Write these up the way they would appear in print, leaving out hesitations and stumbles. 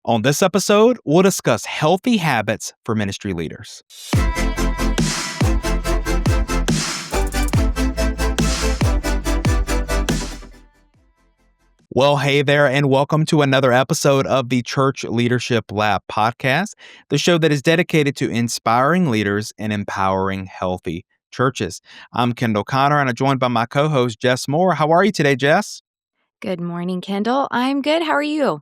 On this episode, we'll discuss healthy habits for ministry leaders. Well, hey there, and welcome to another episode of the Church Leadership Lab podcast, the show that is dedicated to inspiring leaders and empowering healthy churches. I'm Kendall Conner, and I'm joined by my co host, Jess Moore. How are you today, Jess? Good morning, Kendall. I'm good. How are you?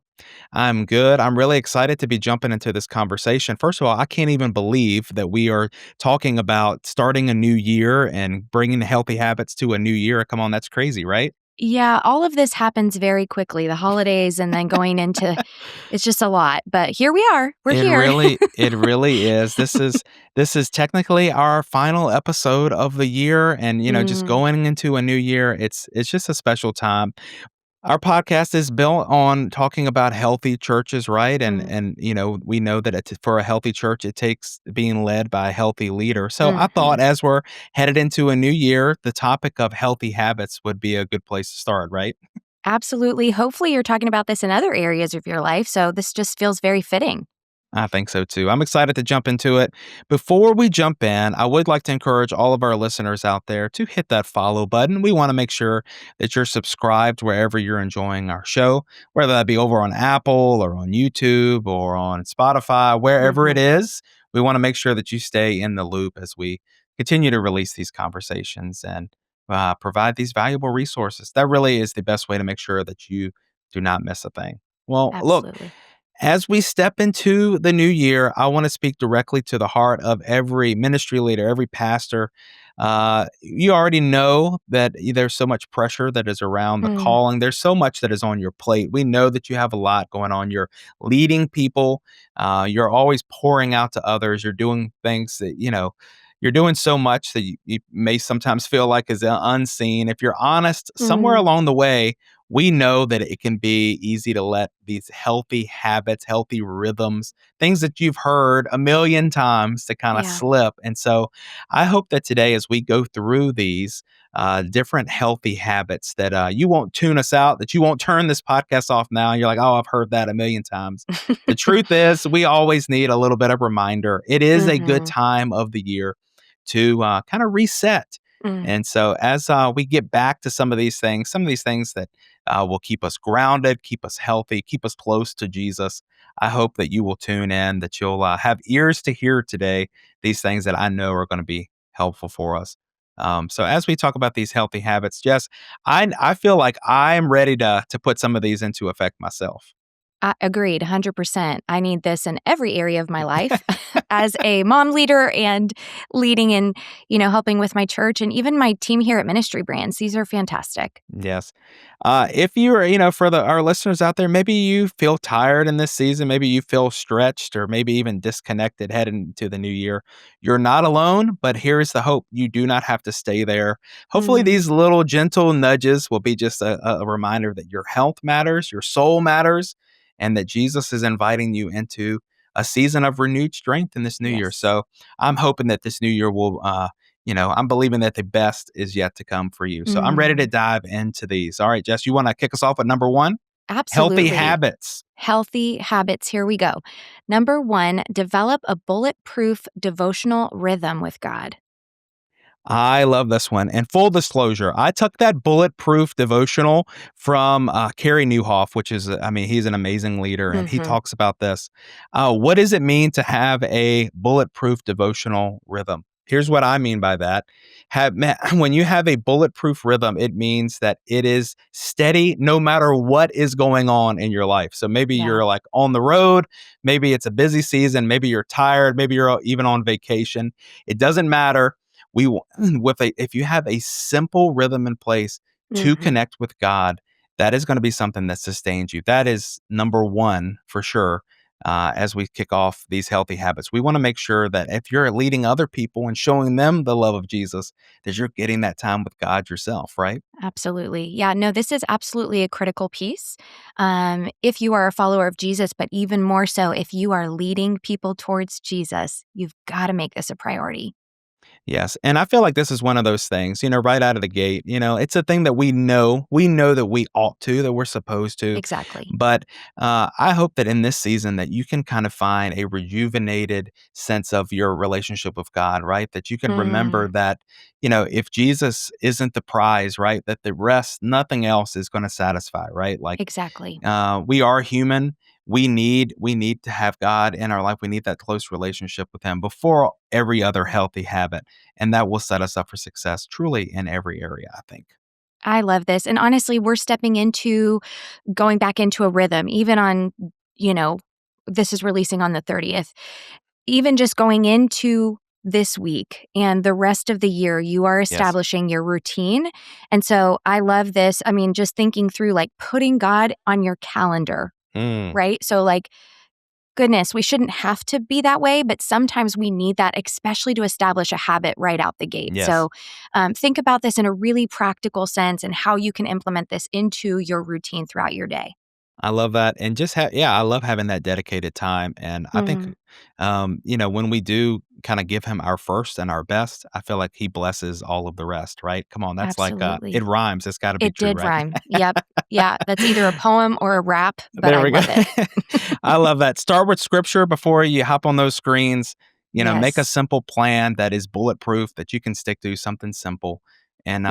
I'm good. I'm really excited to be jumping into this conversation. First of all, I can't even believe that we are talking about starting a new year and bringing healthy habits to a new year. Come on, that's crazy, right? Yeah, all of this happens very quickly, the holidays and then going into it's just a lot. But here we are. We're It here. really it really is. This is technically our final episode of the year, and just Mm, going into a new year, it's just a special time. Our podcast is built on talking about healthy churches, right? And mm, and we know that for a healthy church, it takes being led by a healthy leader. So I thought mhm. as we're headed into a new year, the topic of healthy habits would be a good place to start, right? Absolutely. Hopefully, you're talking about this in other areas of your life. So this just feels very fitting. I think so too. I'm excited to jump into it. Before we jump in, I would like to encourage all of our listeners out there to hit that follow button. We want to make sure that you're subscribed wherever you're enjoying our show, whether that be over on Apple or on YouTube or on Spotify, wherever it Mhm. is. We want to make sure that you stay in the loop as we continue to release these conversations and provide these valuable resources. That really is the best way to make sure that you do not miss a thing. Well, look, Absolutely. as we step into the new year, I want to speak directly to the heart of every ministry leader, every pastor. You already know that there's so much pressure that is around the Mm, calling. There's so much that is on your plate. We know that you have a lot going on. You're leading people. You're always pouring out to others. You're doing things that, you're doing so much that you may sometimes feel like is unseen. If you're honest, somewhere mm, along the way, we know that it can be easy to let these healthy habits, healthy rhythms, things that you've heard a million times to kind of yeah. slip. And so I hope that today, as we go through these different healthy habits, that you won't tune us out, that you won't turn this podcast off now. And you're like, oh, I've heard that a million times. The truth is, we always need a little bit of reminder. It is a good Mhm. time of the year to kind of reset. Mm. And so, as we get back to some of these things that will keep us grounded, keep us healthy, keep us close to Jesus. I hope that you will tune in, that you'll have ears to hear today these things that I know are going to be helpful for us. So as we talk about these healthy habits, Jess, I feel like I'm ready to put some of these into effect myself. Agreed, 100%. I need this in every area of my life as a mom leader and leading and, helping with my church and even my team here at Ministry Brands. These are fantastic. Yes. If you're, for our listeners out there, maybe you feel tired in this season, maybe you feel stretched or maybe even disconnected heading into the new year. You're not alone, but here's the hope. You do not have to stay there. Hopefully, Mm, these little gentle nudges will be just a reminder that your health matters, your soul matters, and that Jesus is inviting you into a season of renewed strength in this new year. yes. So I'm hoping that this new year will I'm believing that the best is yet to come for you. So I'm ready to Mm, dive into these. All right, Jess, you want to kick us off at number one? Healthy absolutely. habits. Healthy habits. Here we go. Number one, develop a bulletproof devotional rhythm with God. I love this one. And full disclosure, I took that bulletproof devotional from Carey Newhoff, which is, he's an amazing leader, and he Hmm. talks about this. What does it mean to have a bulletproof devotional rhythm? Here's what I mean by that. When you have a bulletproof rhythm, it means that it is steady no matter what is going on in your life. So maybe Yeah. you're like on the road, maybe it's a busy season, maybe you're tired, maybe you're even on vacation. It doesn't matter if you have a simple rhythm in place to Hmm. connect with God, that is going to be something that sustains you. That is number one for sure. As we kick off these healthy habits, we want to make sure that if you're leading other people and showing them the love of Jesus, that you're getting that time with God yourself, right? Absolutely. Yeah, no, this is absolutely a critical piece. If you are a follower of Jesus, but even more so if you are leading people towards Jesus, you've got to make this a priority. Yes, and I feel like this is one of those things, right out of the gate, it's a thing that we know that we ought to, that we're supposed to, Exactly. but, I hope that in this season that you can kind of find a rejuvenated sense of your relationship with God, right? That you can remember Mm, that, if Jesus isn't the prize, right, that the rest, nothing else is gonna satisfy, right? Like, exactly. we are human. We need to have God in our life. We need that close relationship with Him before every other healthy habit, and that will set us up for success truly in every area, I think. I love this. And honestly, we're stepping into going back into a rhythm, even on, you know, this is releasing on the 30th. Even just going into this week and the rest of the year, you are Yes. establishing your routine. And so I love this. I mean, just thinking through like putting God on your calendar, Mm, right? So, like, goodness, we shouldn't have to be that way, but sometimes we need that, especially to establish a habit right out the gate. yes. So, think about this in a really practical sense and how you can implement this into your routine throughout your day. I love that, and just yeah, I love having that dedicated time, and I think, Mhm. when we do kinda give him our first and our best, I feel like he blesses all of the rest, right? Come on, that's like, it Absolutely. rhymes, it's gotta be It true, did right? rhyme. Yep. Yeah, that's either a poem or a rap, but There I we go. love it. I love that. Start with scripture before you hop on those screens. Make a Yes. simple plan that is bulletproof that you can stick to, something simple. And,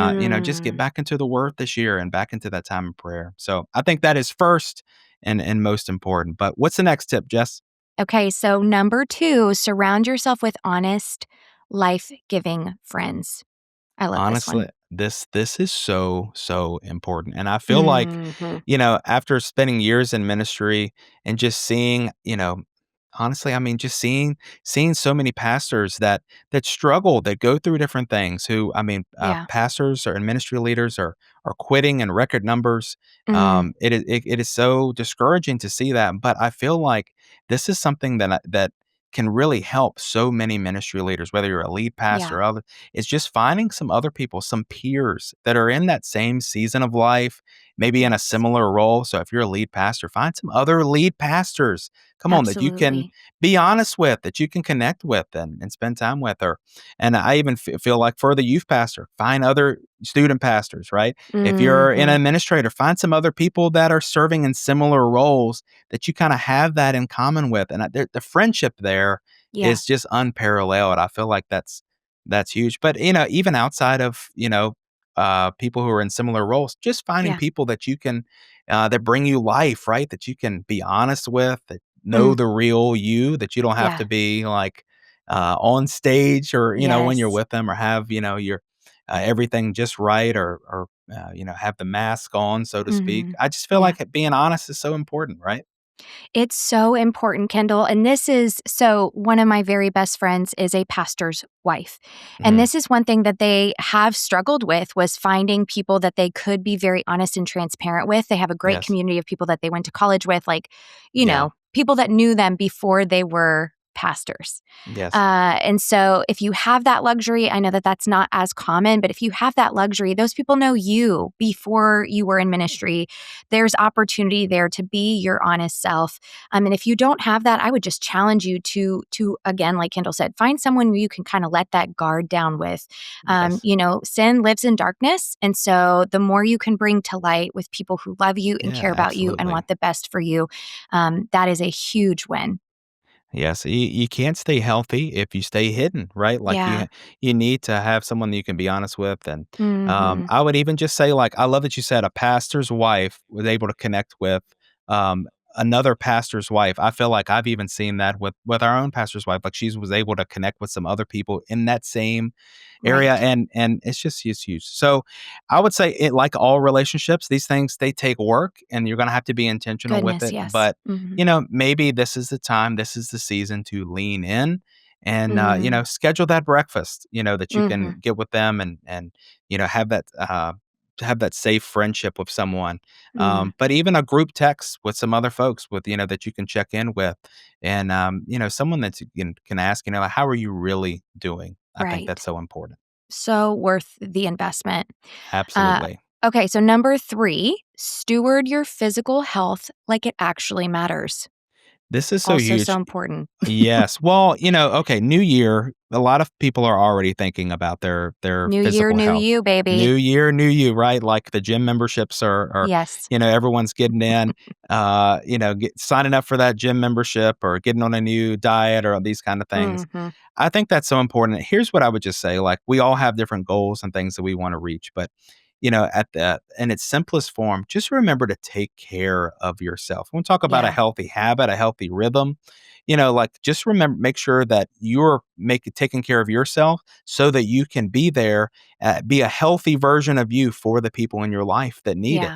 just get Mm. back into the word this year and back into that time of prayer. So I think that is first and most important. But what's the next tip, Jess? Okay, so number 2, surround yourself with honest, life-giving friends. I love this Honestly, one. this is so, so important, and I feel like, Mhm. after spending years in ministry and just seeing, honestly, I mean, just seeing so many pastors that struggle, that go through different things, who, I mean, Yeah. pastors or and ministry leaders are quitting in record numbers. Mm. It is so discouraging to see that, but I feel like this is something that can really help so many ministry leaders, whether you're a lead pastor Yeah. or other. It's just finding some other people, some peers that are in that same season of life, maybe in a Yes. similar role. So if you're a lead pastor, find some other lead pastors. Come on, that you can Absolutely. be honest with, that you can connect with and spend time with. And I even feel like for the youth pastor, find other student pastors, right? If you're an Mhm. administrator, find some other people that are serving in similar roles that you kind of have that in common with. And the friendship there Yeah. is just unparalleled. I feel like that's huge. But even outside of people who are in similar roles, just finding Yeah. people that you can that bring you life, right? That you can be honest with, that know Mm. the real you, that you don't have to Yeah. be like on stage or when you're Yes. with them, or have your everything just right, or have the mask on, so to speak. Mhm. I just feel Yeah. like being honest is so important, right? It's so important, Kendall. And this is so one of my very best friends is a pastor's wife. And Mm, this is one thing that they have struggled with was finding people that they could be very honest and transparent with. They have a great yes. community of people that they went to college with, like, Yeah. people that knew them before they were pastors. Yes. And so if you have that luxury, I know that that's not as common, but if you have that luxury, those people know you before you were in ministry. There's opportunity there to be your honest self. And if you don't have that, I would just challenge you to again, like Kendall said, find someone you can kind of let that guard down with. Yes. Sin lives in darkness, and so the more you can bring to light with people who love you and Yeah, care about you and absolutely. want the best for you, that is a huge win. Yes, you can't stay healthy if you stay hidden, right? Like Yeah. you need to have someone that you can be honest with, and Hmm. I would even just say, like, I love that you said a pastor's wife was able to connect with um, another pastor's wife. I feel like I've even seen that with our own pastor's wife. Like, she was able to connect with some other people in that same area, Right. and it's huge. So I would say, it, like all relationships, these things, they take work, and you're going to have to be intentional with Goodness, it. yes. But Hmm. maybe this is the time, this is the season to lean in and Mm. schedule that breakfast, that you can Hmm. get with them, and have that safe friendship with someone. Mm. But even a group text with some other folks, with that you can check in with, and someone that you can ask, how are you really doing? I think that's Right. so important. So worth the investment. Uh, Absolutely. okay, so number 3, steward your physical health like it actually matters. This is so Also so huge. important. Yes. Well, okay, new year, a lot of people are already thinking about their New year, physical new health. you, baby. New year, new you, right? Like the gym memberships are Yes. everyone's getting in, signing up for that gym membership or getting on a new diet or these kind of things. Mhm. I think that's so important. Here's what I would just say, like we all have different goals and things that we want to reach, but at the in its simplest form, just remember to take care of yourself. When we talk about a Yeah. healthy habit, a healthy rhythm, like just remember, make sure that you're taking care of yourself so that you can be there, be a healthy version of you for the people in your life that need it.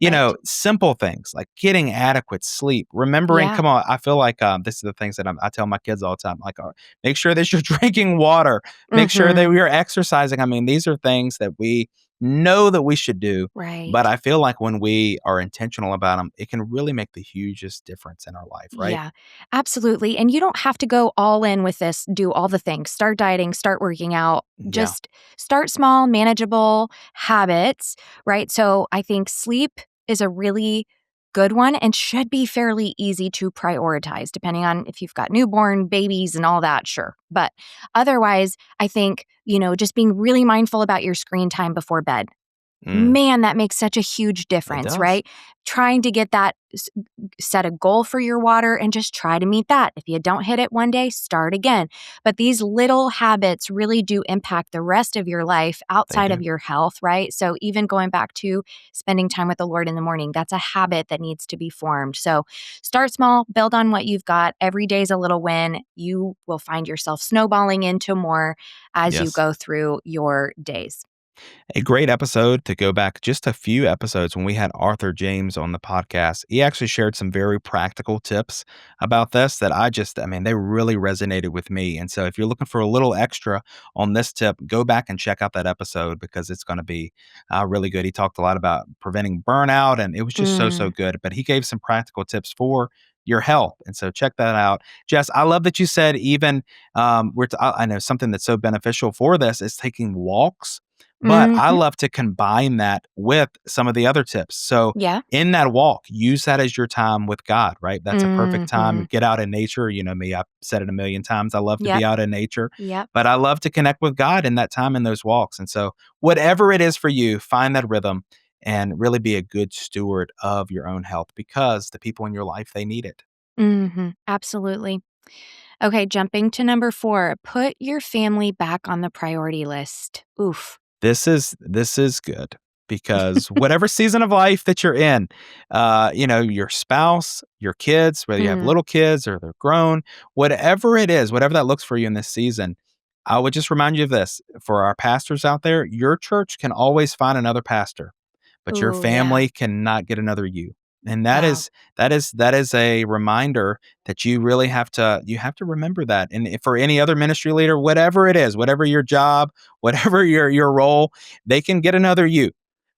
Yeah. Right. Simple things like getting adequate sleep, remembering, Yeah. come on, I feel like this is the things that I tell my kids all the time, like, make sure that you're drinking water, make sure that Mhm. we are exercising. I mean, these are things that we know that we should do, but Right. I feel like when we are intentional about them, it can really make the hugest difference in our life, right? Yeah, absolutely. And you don't have to go all in with this, do all the things, start dieting, start working out, Yeah. just start small, manageable habits, right? So I think sleep is a really good one and should be fairly easy to prioritize, depending on if you've got newborn babies and all that, sure. But otherwise, I think, just being really mindful about your screen time before bed. Mm, Man, that makes such a huge it difference, does. right? Trying to get that set a goal for your water and just try to meet that. If you don't hit it one day, start again. But these little habits really do impact the rest of your life They outside of do. your health, right? So even going back to spending time with the Lord in the morning, that's a habit that needs to be formed. So start small, build on what you've got. Every day's a little win. You will find yourself snowballing into more as you Yes. go through your days. A great episode to go back just a few episodes when we had Arthur James on the podcast. He actually shared some very practical tips about this that I mean, they really resonated with me. And so if you're looking for a little extra on this tip, go back and check out that episode because it's going to be really good. He talked a lot about preventing burnout and it was just so, so Mm, good. But he gave some practical tips for your health. And so check that out. Jess, I love that you said even I know something that's so beneficial for this is taking walks, but I mhm. love to combine that with some of the other tips. So Yeah. in that walk, use that as your time with God, right? That's a perfect time. Mhm. Get out in nature. You know me, I've said it a million times. I love to be Yep. out in nature, Yep. but I love to connect with God in that time in those walks. And so, whatever it is for you, find that rhythm and really be a good steward of your own health because the people in your life, they need it. Mhm. Absolutely. Okay, jumping to number 4, put your family back on the priority list. Oof. This is good because whatever season of life that you're in, your spouse, your kids, whether you have Mm. little kids or they're grown, whatever it is, whatever that looks for you in this season, I would just remind you of this. For our pastors out there, your church can always find another pastor, but your Ooh, yeah. family cannot get another you. And that Wow. is that is a reminder that you have to remember that. And for any other ministry leader, whatever it is, whatever your job, whatever your role, they can get another you,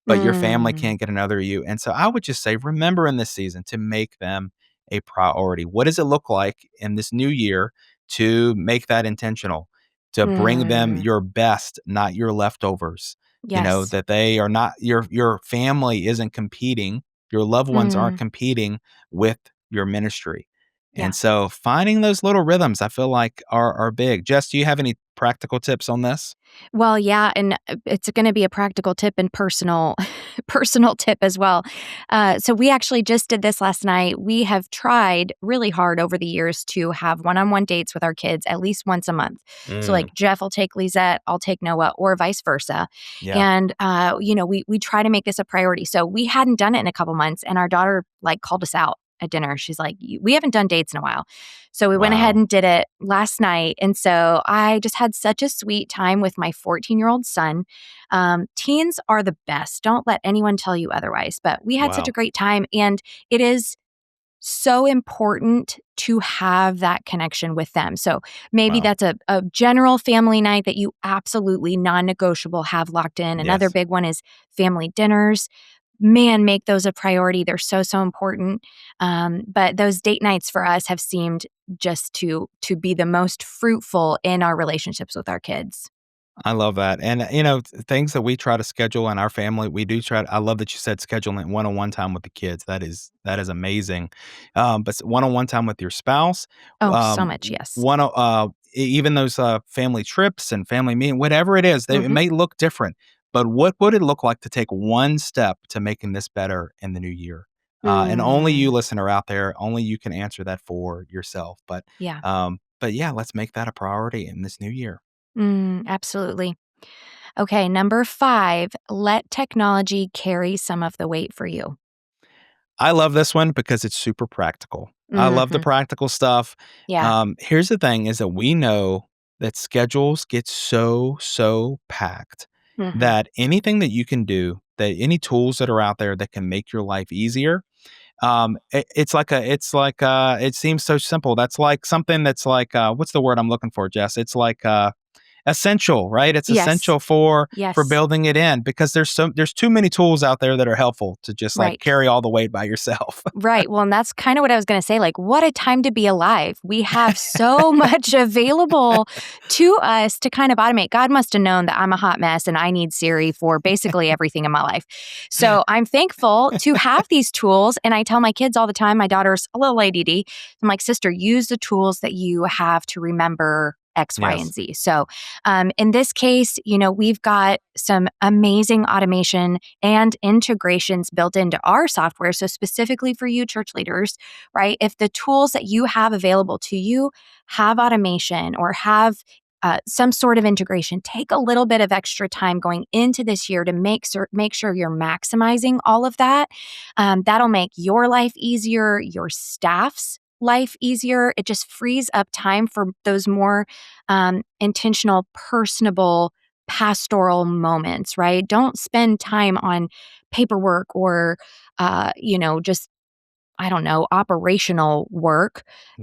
but your family Mm. can't get another you. And so I would just say, remember in this season to make them a priority. What does it look like in this new year to make that intentional? To bring them Mm. your best, not your leftovers. Yes. That they are not your family isn't competing, your loved ones aren't Mm. competing with your ministry. Yeah. And so finding those little rhythms I feel like are big. Jess, do you have any practical tips on this? Well, yeah, and it's going to be a practical tip and personal personal tip as well. So we actually just did this last night. We have tried really hard over the years to have one-on-one dates with our kids at least once a month. So like Mm, Jeff will take Lizette, I'll take Noah, or vice versa. yeah. And we try to make this a priority. So we hadn't done it in a couple months, and our daughter like called us out at dinner. She's like, We haven't done dates in a while." So we went ahead Wow. and did it last night. And so I just had such a sweet time with my 14-year-old son. Teens are the best. Don't let anyone tell you otherwise. But we had such a Wow. great time. And it is so important to have that connection with them. So maybe Wow. that's a general family night that you absolutely non negotiable have locked in. Another Yes. big one is family dinners. Man, make those a priority. They're so, so important. But those date nights for us have seemed just to be the most fruitful in our relationships with our kids. I love that. And, things that we try to schedule in our family, we do try I love that you said scheduling one-on-one time with the kids. That is amazing. But one-on-one time with your spouse, Oh, so much, yes. even those, family trips and family meeting, whatever it is, it Mhm. may look different, but what would it look like to take one step to making this better in the new year? And only you Mm, listener out there, only you can answer that for yourself. yeah. But yeah, let's make that a priority in this new year. Absolutely. Okay, number 5, let technology carry some of the weight for you. I love this one because it's super practical. I love the Mhm. practical stuff. Yeah. Here's the thing is that we know that schedules get so packed Mhm. that anything that you can do, that any tools that are out there that can make your life easier, it seems so simple. That's like something that's like, what's the word I'm looking for, Jess? It's like, essential, right? It's Yes. essential for Yes. building it in because there's too many tools out there that are helpful to just like Right. carry all the weight by yourself. Right. Well, and that's kind of what I was going to say. Like, what a time to be alive. We have so much available to us to kind of automate. God must have known that I'm a hot mess and I need Siri for basically everything in my life. So I'm thankful to have these tools. And I tell my kids all the time, my daughter's a little ADD. I'm like, sister, use the tools that you have to remember X, Y, and Yes. Z. So in this case, we've got some amazing automation and integrations built into our software. So, specifically for you, church leaders, right? If the tools that you have available to you have automation or have some sort of integration, take a little bit of extra time going into this year to make sure you're maximizing all of that. That'll make your life easier, your staff's life easier. It just frees up time for those more intentional, personable, pastoral moments, right? Don't spend time on paperwork or, just, I don't know, operational work.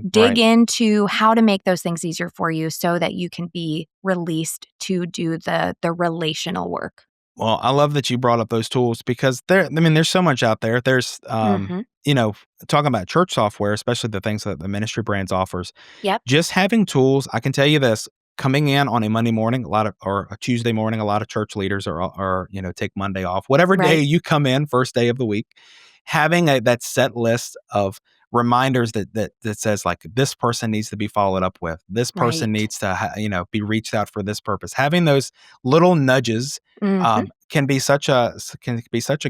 Dig Right. into how to make those things easier for you so that you can be released to do the relational work. Well, I love that you brought up those tools because there's so much out there. There's, Hmm. talking about church software, especially the things that the ministry brands offers. Yep. Just having tools, I can tell you this, coming in on a Monday morning, or a Tuesday morning, a lot of church leaders take Monday off. Whatever day Right. you come in, first day of the week, having that set list of reminders that says like this person needs to be followed up with. This person Right. needs to be reached out for this purpose. Having those little nudges Hmm. can be such a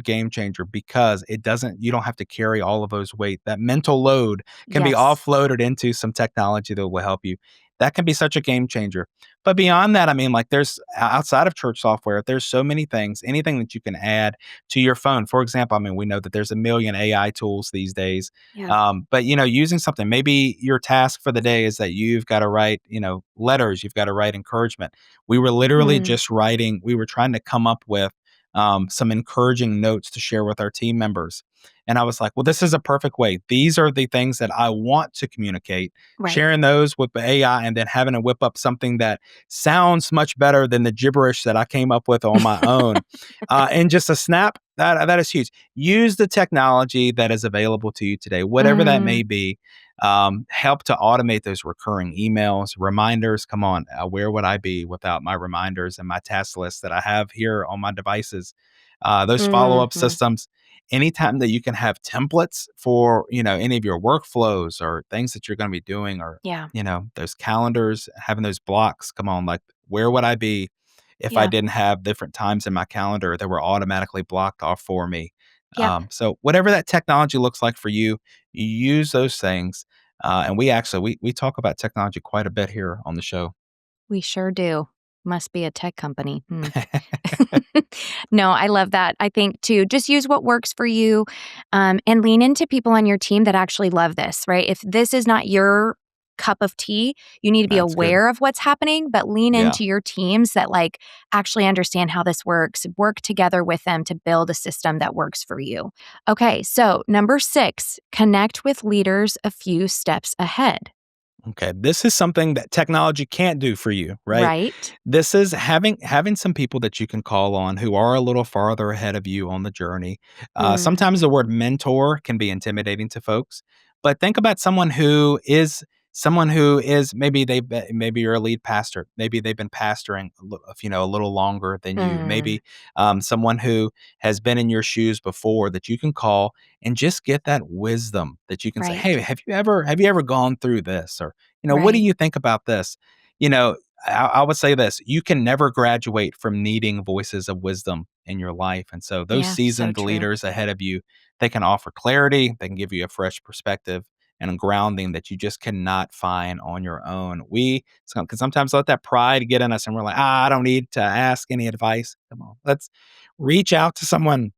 game changer because you don't have to carry all of those weight. That mental load can be Yes. offloaded into some technology that will help you. That can be such a game changer. But beyond that, I mean, like there's outside of church software, there's so many things, anything that you can add to your phone. For example, I mean, we know that there's a million AI tools these days. Yeah. But using something, maybe your task for the day is that you've got to write, letters, you've got to write encouragement. We were literally Mm, just writing, we were trying to come up with some encouraging notes to share with our team members. And I was like, well, this is a perfect way. These are the things that I want to communicate. right. Sharing those with the AI and then having to whip up something that sounds much better than the gibberish that I came up with on my own. And just a snap, that is huge. Use the technology that is available to you today, whatever that may Mm, be. Help to automate those recurring emails, reminders. Come on, where would I be without my reminders and my task list that I have here on my devices? Those follow up mhm. systems. Anytime that you can have templates for any of your workflows or things that you're going to be doing, or Yeah. those calendars, having those blocks. Come on, like where would I be if I Yeah. didn't have different times in my calendar that were automatically blocked off for me? Yep. So whatever that technology looks like for you, you use those things. And we talk about technology quite a bit here on the show. We sure do. Must be a tech company. Hmm. No, I love that. I think too, just use what works for you, and lean into people on your team that actually love this, right? If this is not your cup of tea, you need to be That's good. aware of what's happening, but lean Yeah. into your teams that like actually understand how this works. Work together with them to build a system that works for you. Okay, so number 6, connect with leaders a few steps ahead. Okay, this is something that technology can't do for you, right? Right? This is having some people that you can call on who are a little farther ahead of you on the journey. Mm, Sometimes the word mentor can be intimidating to folks, but think about someone who is someone who is maybe you're a lead pastor, maybe they've been pastoring a little longer than you, Mm, maybe someone who has been in your shoes before that you can call and just get that wisdom that you can say, hey, right, have you ever gone through this, or what do right. you think about this? you know I would say this: you can never graduate from needing voices of wisdom in your life, and so those Yeah, so seasoned true. leaders ahead of you, they can offer clarity, they can give you a fresh perspective and a grounding that you just cannot find on your own. We can sometimes let that pride get in us and we're like, I don't need to ask any advice. Come on, let's reach out to someone,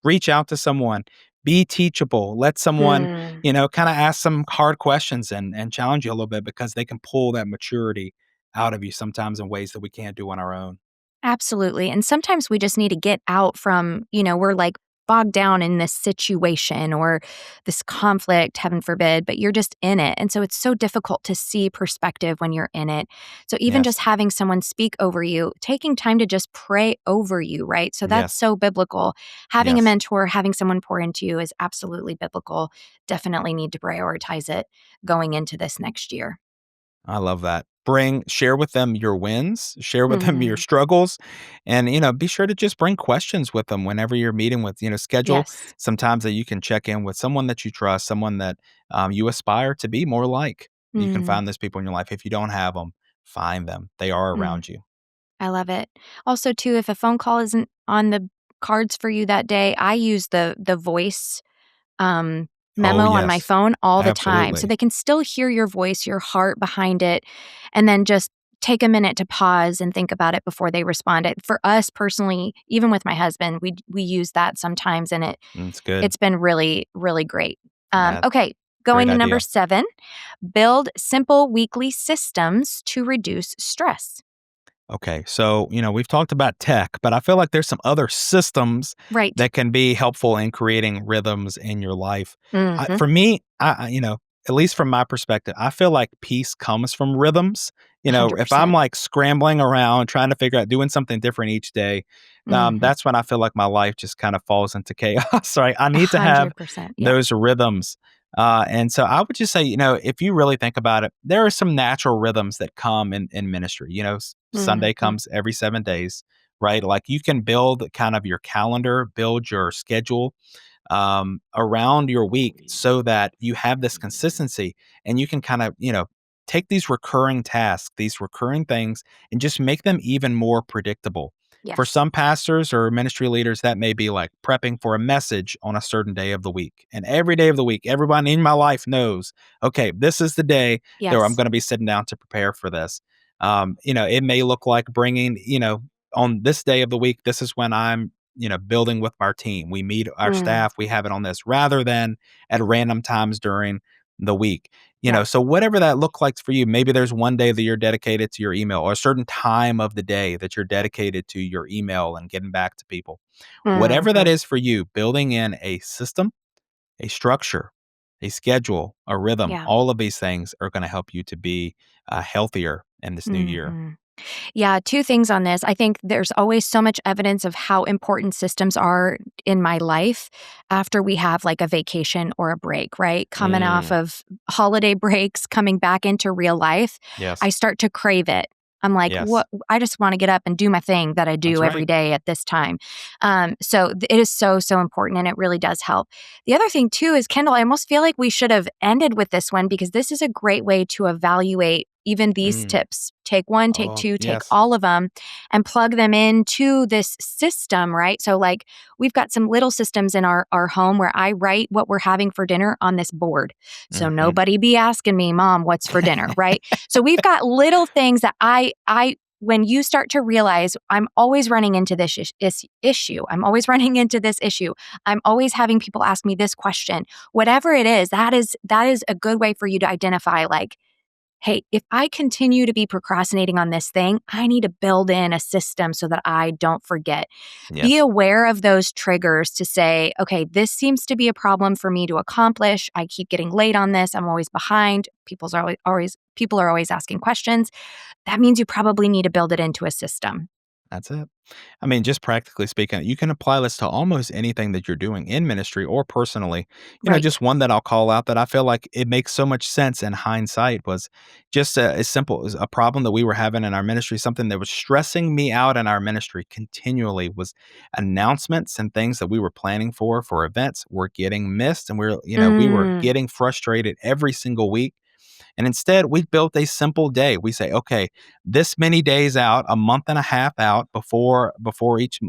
be teachable, let someone, Mm. kind of ask some hard questions and challenge you a little bit, because they can pull that maturity out of you sometimes in ways that we can't do on our own. Absolutely. And sometimes we just need to get out from, we're like bogged down in this situation or this conflict, heaven forbid, but you're just in it. And so it's so difficult to see perspective when you're in it. So even just Yes. having someone speak over you, taking time to just pray over you, right? So that's Yes. so biblical. Having a Yes. mentor, having someone pour into you is absolutely biblical. Definitely need to prioritize it going into this next year. I love that. Share with them your wins, share with them your Hmm. struggles, and, be sure to just bring questions with them whenever you're meeting with, schedule Yes. sometimes that you can check in with someone that you trust, someone that you aspire to be more like. You can Mm, find those people in your life. If you don't have them, find them. They are mm. around you. I love it. Also, too, if a phone call isn't on the cards for you that day, I use the voice, Oh, memo on my yes. phone all the time, so Absolutely. they can still hear your voice, your heart behind it, and then just take a minute to pause and think about it before they respond. For us personally, even with my husband, we use that sometimes, and It's good. it's been really, really great. Yeah, Okay, great going to number idea. 7, build simple weekly systems to reduce stress. Okay, so we've talked about tech, but I feel like there's some other systems Right. that can be helpful in creating rhythms in your life. Mhm. For me, at least from my perspective, I feel like peace comes from rhythms. If I'm 100%. like scrambling around trying to figure out doing something different each day, Mhm. that's when I feel like my life just kind of falls into chaos. Right? I need to have 100%. Yeah. those rhythms. And so I would just say, if you really think about it, there are some natural rhythms that come in ministry. Sunday Mhm. comes every 7 days, right? Like you can build kind of your calendar, build your schedule around your week so that you have this consistency, and you can kind of, take these recurring tasks, these recurring things, and just make them even more predictable. For Yes. some pastors or ministry leaders, that may be like prepping for a message on a certain day of the week. And every day of the week, everyone in my life knows, okay, this is the day that I'm Yes. going to be sitting down to prepare for this. It may look like bringing, on this day of the week, this is when I'm, building with our team. We meet our Mm. staff, we have it on this, rather than at random times during the week. So Yes. whatever that looks like for you, maybe there's one day that you're dedicated to your email, or a certain time of the day that you're dedicated to your email and getting back to people. Whatever that Mhm. is for you, building in a system, a structure, a schedule, a rhythm, Yeah. all of these things are going to help you to be healthier in this new year. Mhm. Yeah, 2 things on this. I think there's always so much evidence of how important systems are in my life after we have, like, a vacation or a break, right? Coming off Mm, of holiday breaks, coming back into real life, I yes. start to crave it. I'm like, Yes. "What I just wanna get up and do my thing that I That's do every right. day at this time." It is so, so important, and it really does help. The other thing too is, Kendall, I almost feel like we should have ended with this one because this is a great way to evaluate even these Mm. tips. Take 1, take Oh, 2, take yes. all of them and plug them into this system, right? So, like, we've got some little systems in our home where I write what we're having for dinner on this board. So Mhm. nobody be asking me, "Mom, what's for dinner?" Right? So we've got little things that I when you start to realize I'm always running into this issue. I'm always running into this issue. I'm always having people ask me this question. Whatever it is, that is a good way for you to identify, like, hey, if I continue to be procrastinating on this thing, I need to build in a system so that I don't forget. Be Yes. aware of those triggers to say, okay, this seems to be a problem for me to accomplish. I keep getting late on this. I'm always behind. People are always asking questions. That means you probably need to build it into a system. That's it. I mean, just practically speaking, you can apply this to almost anything that you're doing in ministry or personally. Right. Just one that I'll call out that I feel like it makes so much sense in hindsight was just as simple as a problem that we were having in our ministry. Something that was stressing me out in our ministry continually was announcements and things that we were planning for events were getting missed. And we were Mm, getting frustrated every single week. And instead, we built a simple day. We say, okay, this many days out, a month and a half out before each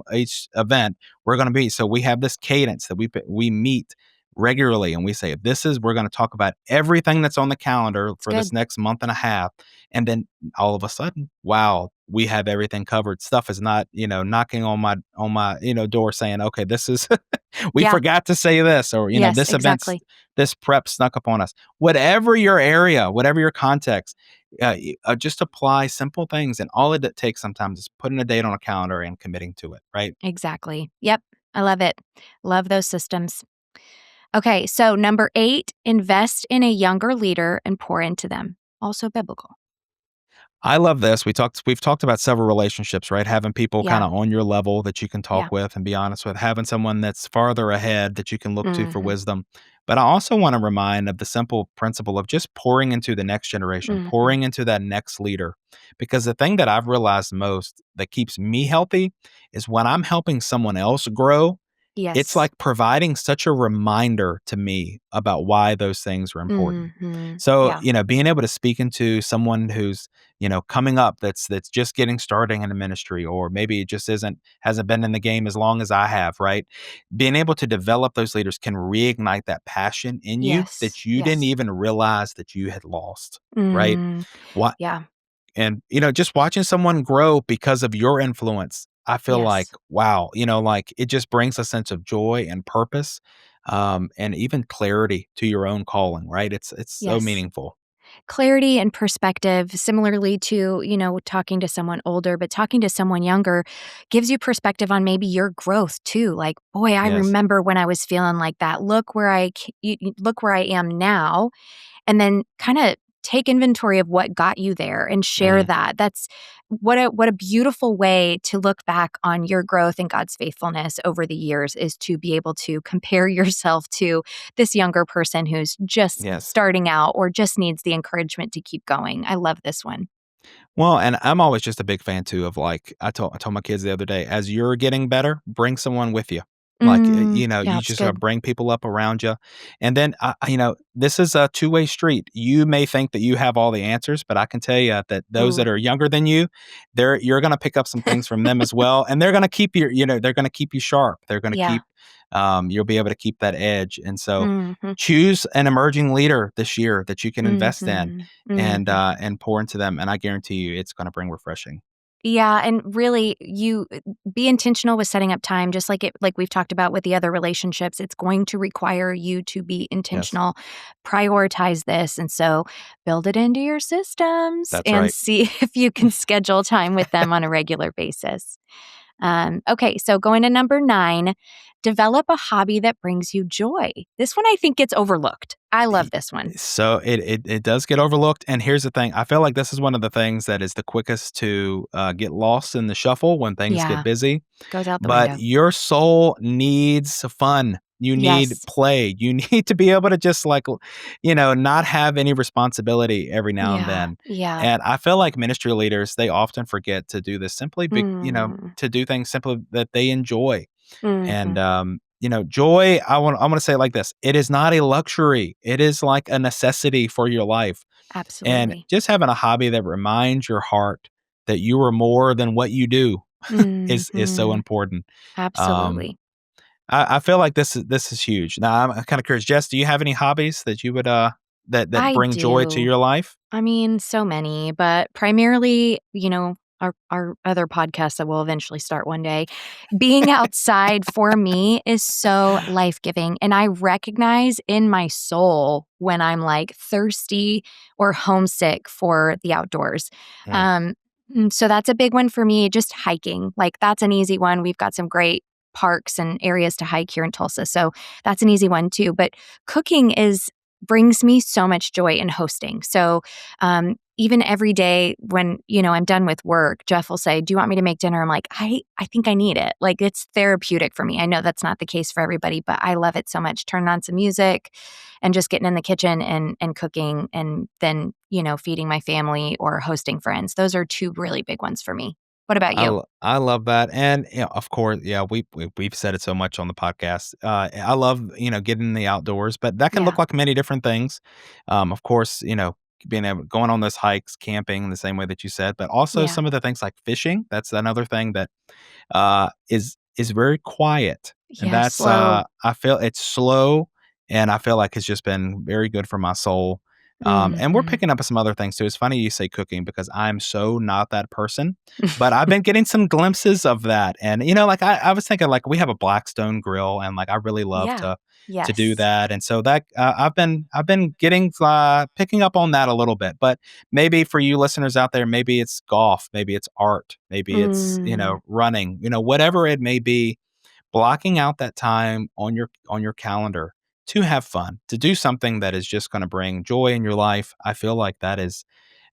event, we're going to be. So we have this cadence that we meet regularly, and we say, we're going to talk about everything that's on the calendar it's for this good. next month and a half, and then all of a sudden, wow, we have everything covered. Stuff is not knocking on my door saying, okay, this is we Yeah. forgot to say this, or Yes, this exactly. this prep snuck up on us. Whatever your area, whatever your context, just apply simple things, and all it takes sometimes is putting a date on a calendar and committing to it, right? Exactly. Yep. I love it. Love those systems. Okay, so number 8, invest in a younger leader and pour into them. Also biblical. I love this. We've talked about several relationships, right? Having people kind Yeah. of on your level that you can Yeah. talk with and be honest with, having someone that's farther ahead that you can look to for Mhm. wisdom. But I also want to remind of the simple principle of just pouring into the next generation, Mhm. pouring into that next leader. Because the thing that I've realized most that keeps me healthy is when I'm helping someone else grow, it's Yes. like providing such a reminder to me about why those things are important. Mhm. So, Yeah. being able to speak into someone who's, coming up that's just getting starting in a ministry, or maybe it just hasn't been in the game as long as I have, right? Being able to develop those leaders can reignite that passion in you Yes. that you didn't Yes. even realize that you had lost, right? Mm. What Yeah. and, just watching someone grow because of your influence, I feel like, Yes. wow, like it just brings a sense of joy and purpose, and even clarity to your own calling, right? It's so Yes. meaningful. Clarity and perspective, similarly to, talking to someone older, but talking to someone younger gives you perspective on maybe your growth too. Like, boy, I Yes. remember when I was feeling like that. Look where I am now, and then kind of take inventory of what got you there and share Mm, that. That's what a beautiful way to look back on your growth and God's faithfulness over the years, is to be able to compare yourself to this younger person who's just yes. starting out or just needs the encouragement to keep going. I love this one. Well, and I'm always just a big fan too of, like, I told my kids the other day, as you're getting better, bring someone with you. Like, Yeah, you it's just good. bring people up around you, and then this is a two-way street. You may think that you have all the answers, but I can tell you that those Ooh. that are younger than you, you're going to pick up some things from them as well, and they're going to keep they're going to keep you sharp. They're going to Yeah. keep you'll be able to keep that edge, and so Mhm. choose an emerging leader this year that you can invest in Mhm. and Mhm. uh, and pour into them, and I guarantee you it's gonna bring refreshing. Yeah, and really you be intentional with setting up time, just like we've talked about with the other relationships. It's going to require you to be Yes, intentional, prioritize this, and so build it into your systems that's and right. see if you can schedule time with them on a regular basis. Okay, so going to number 9, develop a hobby that brings you joy. This one I think gets overlooked. I love He this one. so it does get overlooked, and here's the thing, I feel like this is one of the things that is the quickest to, get lost in the shuffle when things get Yeah, busy, goes out the but window. your soul needs fun. You need Yes. play. You need to be able to just, like, not have any responsibility every now and Yeah. then, Yeah. and I feel like ministry leaders, they often forget to do this simply Mm. to do things simply that they enjoy. And, Mhm. joy, I'm gonna say it like this, it is not a luxury, it is like a necessity for your life, and Absolutely. just having a hobby that reminds your heart that you are more than what you do is so Mhm. important. Um, Absolutely. I feel like this is huge. Now I'm kinda curious, Jess, do you have any hobbies that you would, that I bring joy to do. your life? I mean, so many, but primarily, our other podcast that will eventually start one day, being outside for me is so life-giving, and I recognize in my soul when I'm, like, thirsty or homesick for the outdoors. Mm, Um, so that's a big one for me, just hiking, like, that's an easy one. We've got some great parks and areas to hike here in Tulsa, so that's an easy one too, but cooking is brings me so much joy in hosting. So, even every day when, I'm done with work, Jeff will say, "Do you want me to make dinner?" I'm like, I think I need it. Like, it's therapeutic for me. I know that's not the case for everybody, but I love it so much. Turning on some music and just getting in the kitchen and cooking, and then, feeding my family or hosting friends. Those are two really big ones for me. What about you? I love that, and, of course, yeah, we've said it so much on the podcast. I love, getting in the outdoors, but that can Yeah. look like many different things. Of course, being able going on those hikes, camping the same way that you said, but also Yeah. some of the things like fishing. That's another thing that is very quiet, and Yeah. that's Slow. I feel it's slow, and I feel like it's just been very good for my soul. And we're Mhm. picking up some other things too. It's funny you say cooking because I'm so not that person, but I've been getting some glimpses of that. And like I was thinking, like we have a Blackstone grill, and like I really love Yeah. to do Yes. that. And so that I've been getting picking up on that a little bit. But maybe for you listeners out there, maybe it's golf, maybe it's art, maybe it's Mm. running, whatever it may be, blocking out that time on your calendar to have fun, to do something that is just going to bring joy in your life. I feel like that is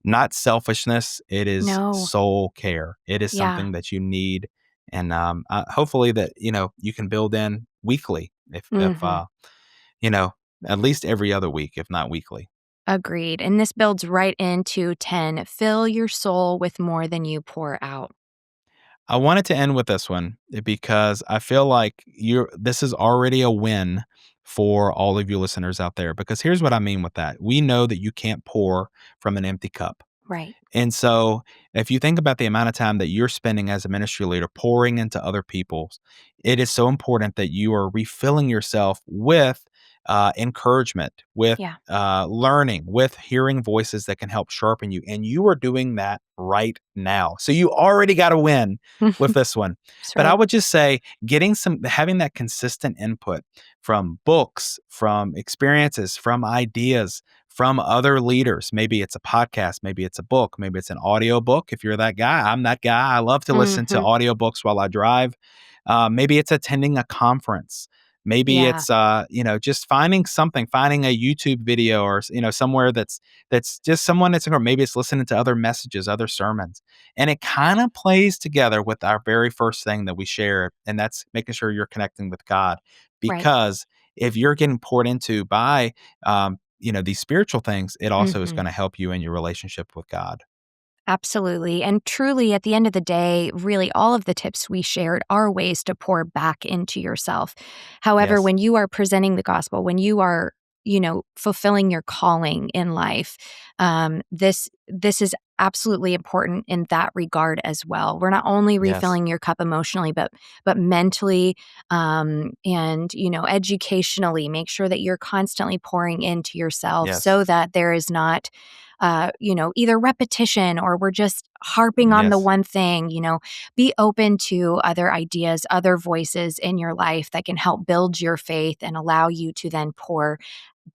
not selfishness, it is No. soul care. It is Yeah. something that you need, and hopefully that you can build in weekly, if Mhm. you know at least every other week, if not weekly. Agreed. And this builds right into 10. Fill your soul with more than you pour out. I wanted to end with this one because I feel like this is already a win for all of you listeners out there, because here's what I mean with that. We know that you can't pour from an empty cup. Right. And so, if you think about the amount of time that you're spending as a ministry leader pouring into other people's, it is so important that you are refilling yourself with encouragement, with Yeah. learning, with hearing voices that can help sharpen you. And you are doing that right now. So, you already got to win with this one. That's But I right. would just say having that consistent input from books, from experiences, from ideas, from other leaders. Maybe it's a podcast, maybe it's a book, maybe it's an audio book. If you're that guy, I'm that guy. I love to listen to Mhm. audiobooks while I drive. Maybe it's attending a conference. Maybe Yeah. it's just finding something, finding a YouTube video, or somewhere that's just someone that's, or maybe it's listening to other messages, other sermons. And it kind of plays together with our very first thing that we share, and that's making sure you're connecting with God. Right. Because if you're getting poured into by these spiritual things, it also is Mhm. going to help you in your relationship with God. Absolutely. And truly, at the end of the day, really all of the tips we shared are ways to pour back into yourself. However, Yes. when you are presenting the gospel, when you are, fulfilling your calling in life, this is absolutely important in that regard as well. We're not only Yes. refilling your cup emotionally, but mentally, and educationally. Make sure that you're constantly pouring into yourself Yes. so that there is not either repetition or we're just harping on the Yes. one thing. Be open to other ideas, other voices in your life that can help build your faith and allow you to then pour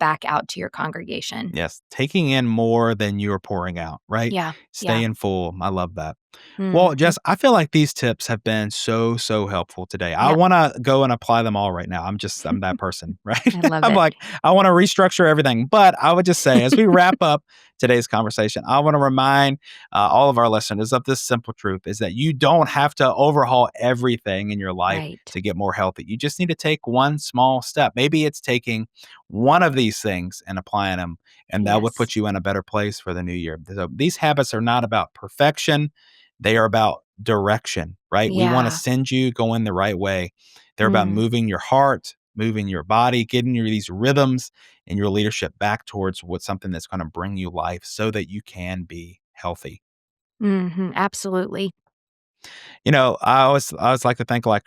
back out to your congregation. Yes. Taking in more than you're pouring out, right? Yeah. Yeah. Staying full. I love that. Well, Hmm. Jess, I feel like these tips have been so, so helpful today. I Yep. want to go and apply them all right now. I'm that person, right? I love I'm it. like, I want to restructure everything. But I would just say, as we wrap up today's conversation, I want to remind all of our listeners of this simple truth, is that you don't have to overhaul everything in your life Right. to get more healthy. You just need to take one small step. Maybe it's taking one of these things and applying them, and that would Yes. put you in a better place for the new year. So these habits are not about perfection, they are about direction, right? We want to Yeah. send you going the right way. They're about Mm. moving your heart, moving your body, getting you these rhythms and your leadership back towards what's something that's going to bring you life so that you can be healthy. Hmm. Absolutely. I always like to think, like,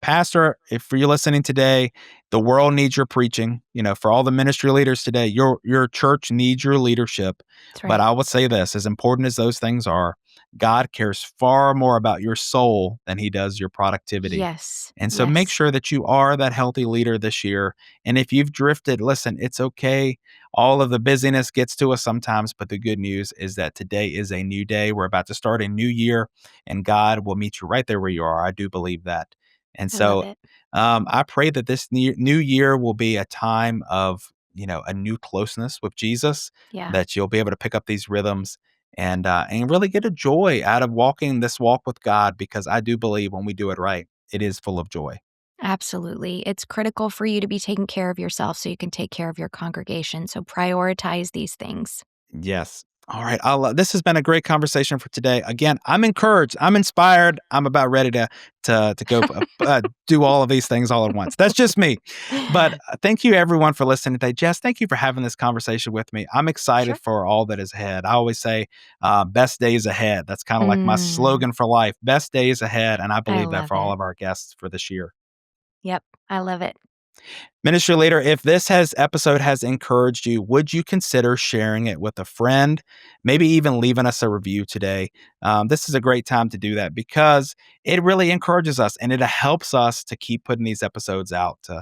pastor, if you're listening today, the world needs your preaching. For all the ministry leaders today, your church needs your leadership. That's But right. I would say this, as important as those things are, God cares far more about your soul than he does your productivity. Yes. And so make Yes. sure that you are that healthy leader this year. And if you've drifted, listen, it's okay. All of the busyness gets to us sometimes, but the good news is that today is a new day. We're about to start a new year, and God will meet you right there where you are. I do believe that. And I love so it. I pray that this new year will be a time of a new closeness with Jesus, Yeah, that you'll be able to pick up these rhythms and really get a joy out of walking this walk with God, because I do believe when we do it right, it is full of joy. absolutely. It's critical for you to be taking care of yourself so you can take care of your congregation. So prioritize these things. Yes. All right. This has been a great conversation for today. Again, I'm encouraged. I'm inspired. I'm about ready to go do all of these things all at once. That's just me. But thank you everyone for listening today. Jess, thank you for having this conversation with me. I'm excited Sure. for all that is ahead. I always say, best days ahead. That's kind of like my Mm, slogan for life. Best days ahead, and I I believe that love for all it. of our guests for this year. Yep, I love it. Ministry leader, if this has episode has encouraged you, would you consider sharing it with a friend? Maybe even leaving us a review today. This is a great time to do that, because it really encourages us and it helps us to keep putting these episodes out, to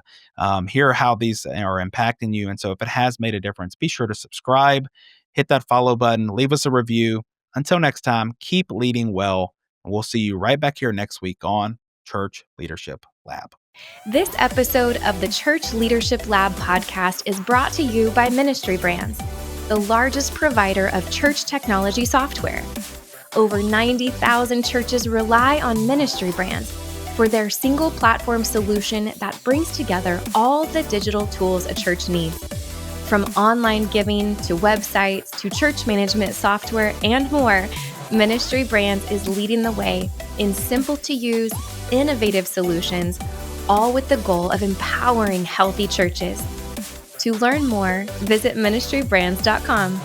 hear how these are impacting you. And so, if it has made a difference, be sure to subscribe, hit that follow button, leave us a review. Until next time, keep leading well. And we'll see you right back here next week on Church Leadership Lab. This episode of the Church Leadership Lab podcast is brought to you by Ministry Brands, the largest provider of church technology software. Over 90,000 churches rely on Ministry Brands for their single platform solution that brings together all the digital tools a church needs. From online giving to websites to church management software and more, Ministry Brands is leading the way in simple to use, innovative solutions, all with the goal of empowering healthy churches. To learn more, visit ministrybrands.com.